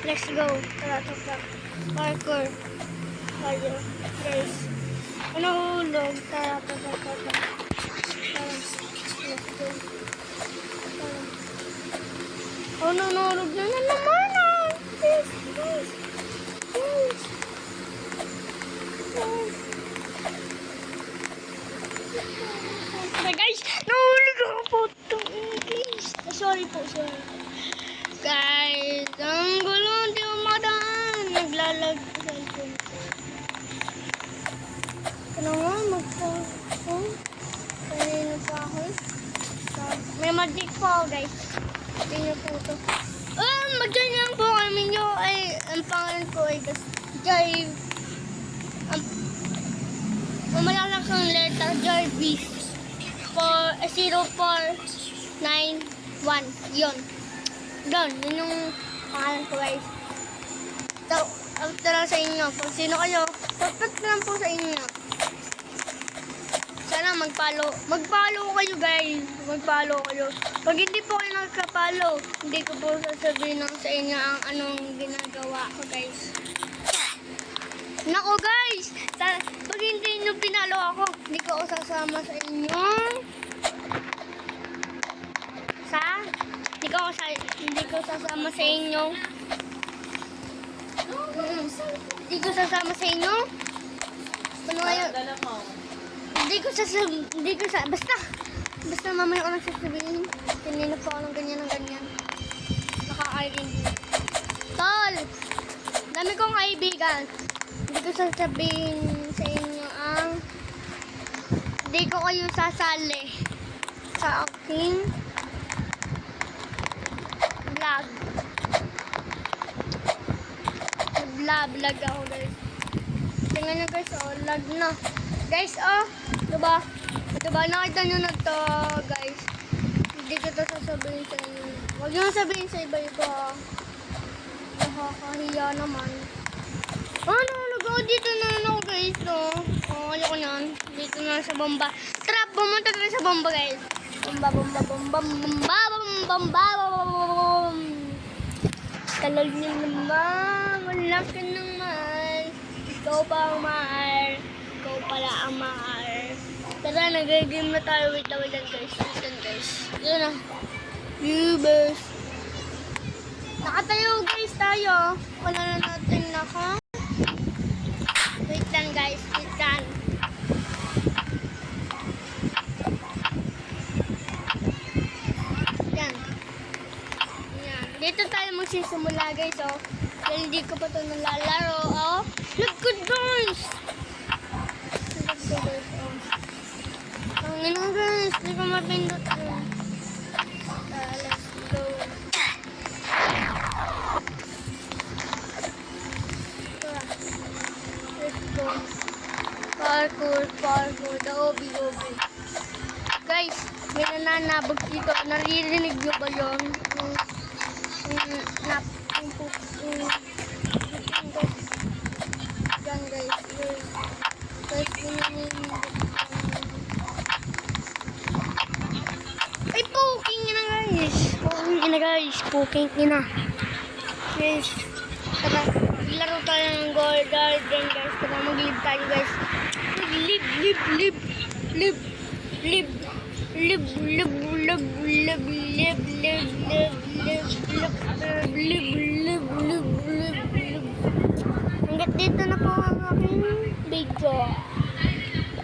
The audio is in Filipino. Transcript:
Let's go. Tara, tara. Parkour. Tayo. Guys. Ano hulog? Tara, tara, tara. Tara. Let's go. Tara. Oh, nanulog na naman ah. Please, please. Please. Okay, guys. Nahulog ako po. Please. Sorry po, sorry. Guys, ang gulo, hindi mo madaan. Naglalag sa cellphone ko. Ano nga, magpa-phone. Kanina pa ako. May magic pa ako, guys. Tingnan po ito. Magganyan po kami nyo. Ay, ang pangalan ko ay Jarvis. Ang malalakang letter, Jarvis. 0491. Yun. Doon, yun yung pangalan ko, guys. So, after lang sa inyo. Kung sino kayo, tapat lang po sa inyo. Sana mag-follow. Mag-follow kayo, guys. Mag-follow kayo. Pag hindi po kayo nagka-follow, hindi ko po sasabihin lang sa inyo ang anong ginagawa ko, guys. Nako, guys! Pag hindi nyo pinalo ako, hindi ko sasama sa inyo. Hindi ko sasama sa inyo. Hindi ko sasama sa inyo. Ano ngayon? Basta mamaya ko nagsasabihin. Kanina po ako ng ganyan. Nakakairin. Tol! Dami kong kaibigan. Hindi ko sasabihin sa inyo ang hindi ko kayo sasali sa aking vlog. Vlog ako, guys. Tingnan nyo, guys, oh, lag na. Guys, oh, diba? Nakita nyo na to, guys. Hindi ko to sasabihin sa inyo. Huwag nyo sabihin sa iba-iba. Nakakahiya naman. Dito na ako, guys, no? Ayoko yan. Dito na sa bomba. Tara, pumunta tayo sa bomba, guys. Bomba. Talal niyo naman. Wala ka naman. Ikaw pa ang mahal. Ikaw pala ang mahal. Tara, nag-game na tayo. Wait lang, guys. Yun na. Viewers. Nakatayo, guys, tayo. Wala na natin naka. Wait lang, guys. Wait lang. Yan. Dito tayo magsisimula, guys, oh. Dahil hindi ko pa ito nalalaro, oh. Look good, guys! Ang ino, guys. Hindi ko mapindot. Let's go. Let's go. Parkour. The obi-obi. Guys, may nananabog dito. Naririnig nyo ba yun? Yan, guys. Guys, ay, poking ina, guys. Poking ina. Guys, tara. Laro tayo ng garden, guys. Tara, mag-live tayo, guys. Live. Hanggat dito na po ang aking video.